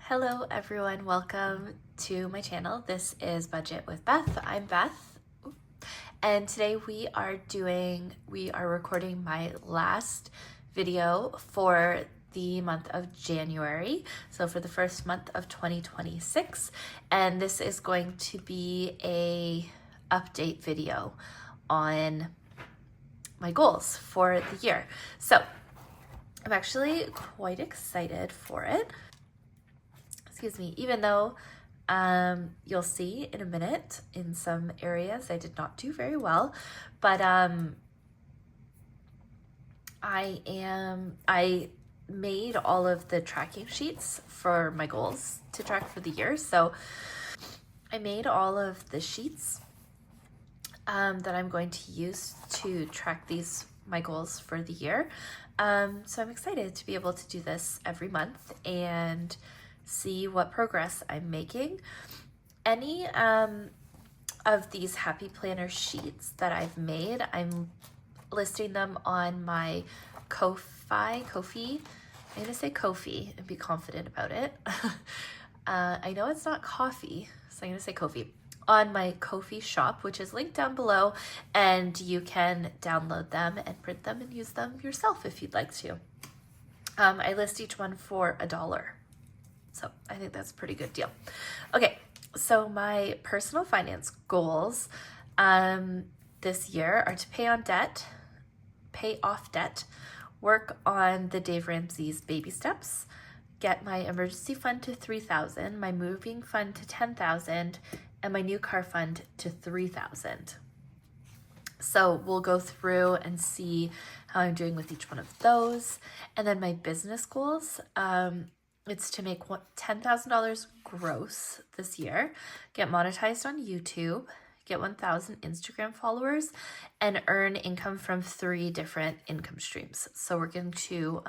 Hello everyone, welcome to my channel. This is Budget with Beth. I'm Beth. And today we are recording my last video for the month of January. So for the first month of 2026. And this is going to be a update video on my goals for the year. So I'm actually quite excited for it. Excuse me, even though you'll see in a minute in some areas I did not do very well, but I made all of the tracking sheets for my goals to track for the year. So I made all of the sheets that I'm going to use to track my goals for the year. So I'm excited to be able to do this every month and see what progress I'm making. Any of these happy planner sheets that I've made, I'm listing them on my Ko-fi. I'm gonna say Ko-fi and be confident about it. I know it's not coffee, so I'm gonna say Ko-fi. On my Ko-fi shop, which is linked down below, and you can download them and print them and use them yourself if you'd like to. I list each one for $1. So I think that's a pretty good deal. Okay, so my personal finance goals this year are to pay off debt, work on the Dave Ramsey's baby steps, get my emergency fund to $3,000, my moving fund to $10,000, and my new car fund to $3,000. So we'll go through and see how I'm doing with each one of those. And then my business goals, it's to make $10,000 gross this year, get monetized on YouTube, get 1,000 Instagram followers, and earn income from 3 different income streams. So we're going to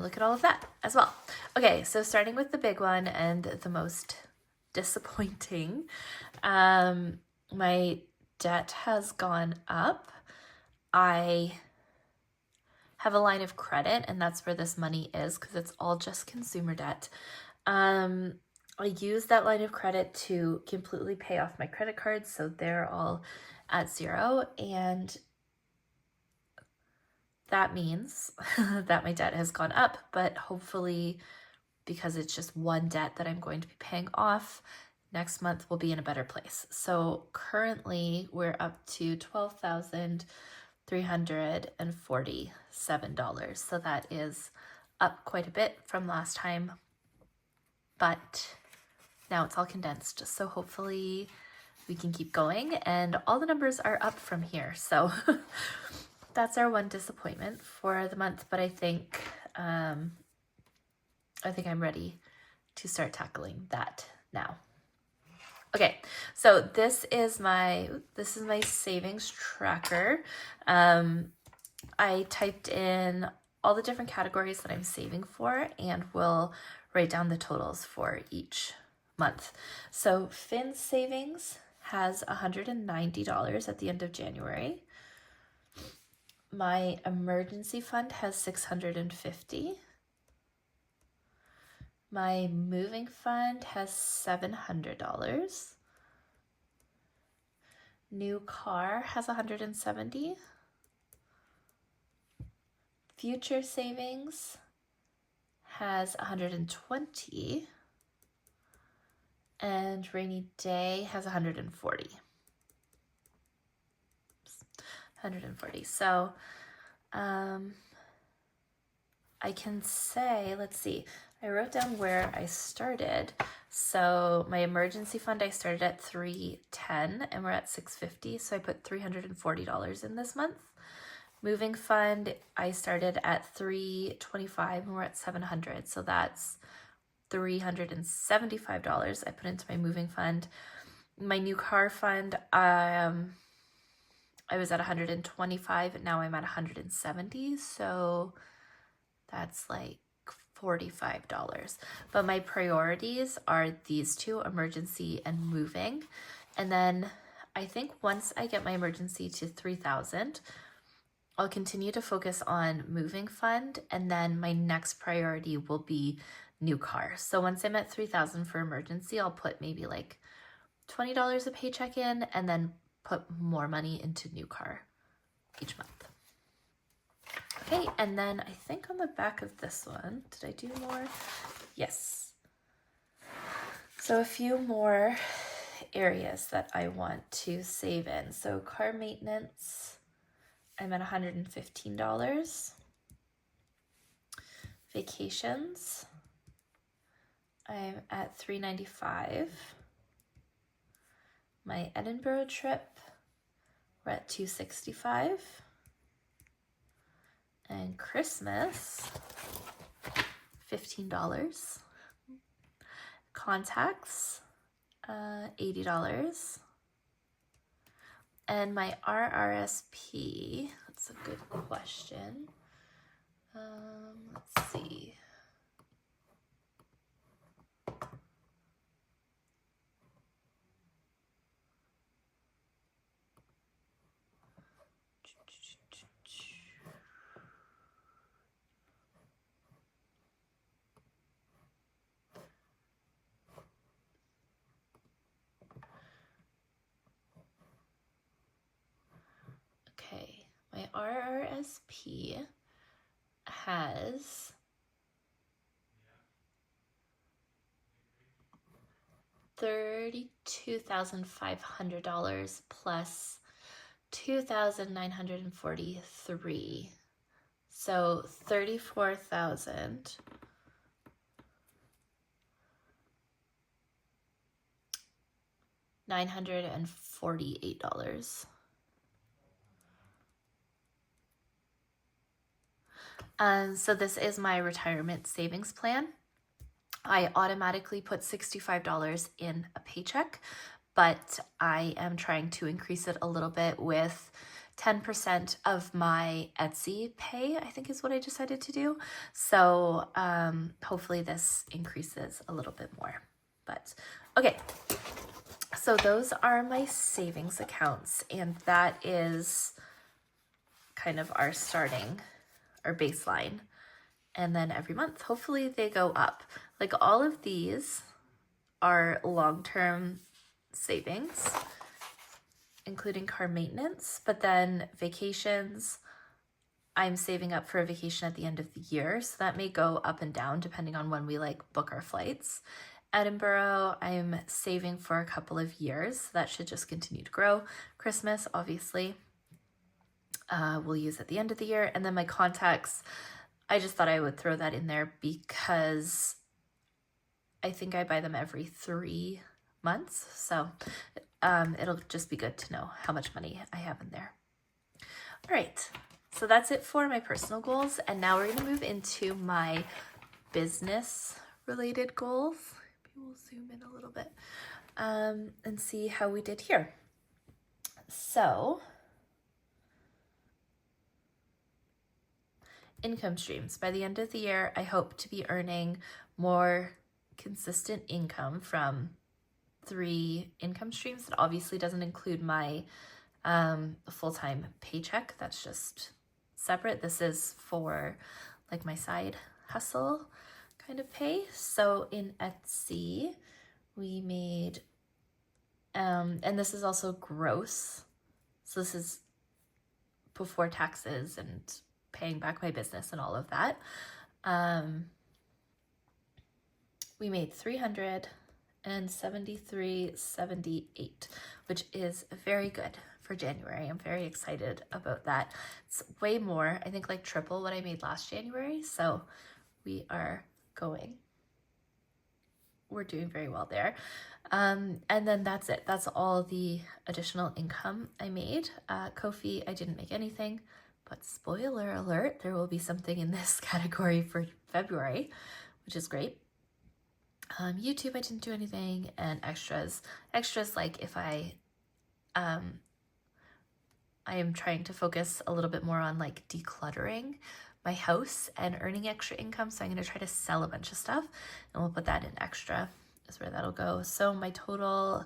look at all of that as well. Okay, so starting with the big one and the most disappointing, my debt has gone up. I have a line of credit, and that's where this money is because it's all just consumer debt. I use that line of credit to completely pay off my credit cards, so they're all at 0, and that means that my debt has gone up, but hopefully because it's just one debt that I'm going to be paying off, next month we'll be in a better place. So currently we're up to $12,347. So that is up quite a bit from last time, but now it's all condensed. So hopefully we can keep going, and all the numbers are up from here. So that's our one disappointment for the month, but I think I'm ready to start tackling that now. Okay, so this is my savings tracker. I typed in all the different categories that I'm saving for, and will write down the totals for each month. So Finn Savings has $190 at the end of January. My emergency fund has $650. My moving fund has $700. New car has $170. Future savings has $120. And rainy day has $140. So I can say, let's see, I wrote down where I started. So my emergency fund, I started at $310 and we're at $650. So I put $340 in this month. Moving fund, I started at $325 and we're at $700. So that's $375 I put into my moving fund. My new car fund, I was at $125 and now I'm at $170. So that's like $45. But my priorities are these two, emergency and moving. And then I think once I get my emergency to $3,000, I'll continue to focus on moving fund, and then my next priority will be new car. So once I'm at 3,000 for emergency, I'll put maybe like $20 a paycheck in, and then put more money into new car each month. Okay, and then I think on the back of this one, did I do more? Yes. So a few more areas that I want to save in. So car maintenance, I'm at $115. Vacations, I'm at $395. My Edinburgh trip, we're at $265. And Christmas, $15. Contacts, $80. And my RRSP, that's a good question. Let's see. Okay, my RRSP has $32,500 plus 2,943. So $34,948. So this is my retirement savings plan. I automatically put $65 in a paycheck, but I am trying to increase it a little bit with 10% of my Etsy pay, I think is what I decided to do. So hopefully this increases a little bit more. But okay, so those are my savings accounts, and that is kind of our baseline. And then every month, hopefully they go up. Like all of these are long-term savings, including car maintenance, but then vacations, I'm saving up for a vacation at the end of the year. So that may go up and down depending on when we like book our flights. Edinburgh, I'm saving for a couple of years. So that should just continue to grow. Christmas, obviously, we'll use at the end of the year. And then my contacts, I just thought I would throw that in there because I think I buy them every 3 months. So it'll just be good to know how much money I have in there. All right, so that's it for my personal goals. And now we're going to move into my business related goals. Maybe we'll zoom in a little bit and see how we did here. So income streams. By the end of the year, I hope to be earning more consistent income from 3 income streams. That obviously doesn't include my full-time paycheck. That's just separate. This is for like my side hustle kind of pay. So in Etsy, we made, and this is also gross. So this is before taxes and paying back my business and all of that. We made $373.78, which is very good for January. I'm very excited about that. It's way more, I think like triple what I made last January. So we're doing very well there. And then that's it. That's all the additional income I made. Ko-fi, I didn't make anything. But spoiler alert, there will be something in this category for February, which is great. YouTube, I didn't do anything. And extras like if I am trying to focus a little bit more on like decluttering my house and earning extra income. So I'm going to try to sell a bunch of stuff, and we'll put that in extra is where that'll go. So my total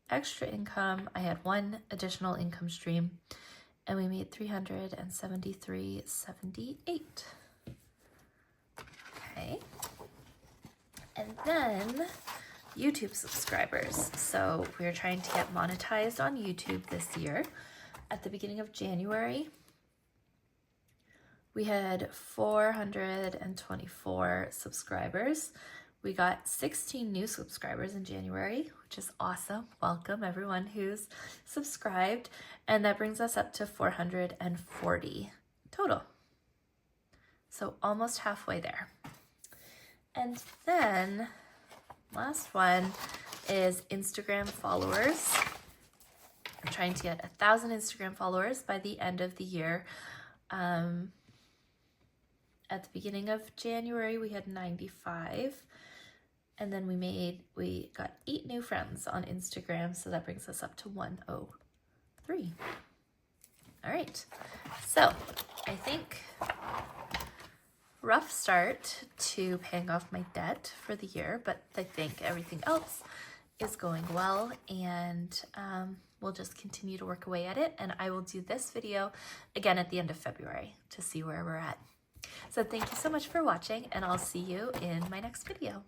extra income, I had 1 additional income stream, and we made $373.78. Okay. And then YouTube subscribers. So we're trying to get monetized on YouTube this year. At the beginning of January, we had 424 subscribers. We got 16 new subscribers in January, which is awesome. Welcome everyone who's subscribed. And that brings us up to 440 total. So almost halfway there. And then last one is Instagram followers. I'm trying to get 1,000 Instagram followers by the end of the year. At the beginning of January, we had 95. And then we got 8 new friends on Instagram. So that brings us up to 103. All right. So I think rough start to paying off my debt for the year, but I think everything else is going well, and we'll just continue to work away at it. And I will do this video again at the end of February to see where we're at. So thank you so much for watching, and I'll see you in my next video.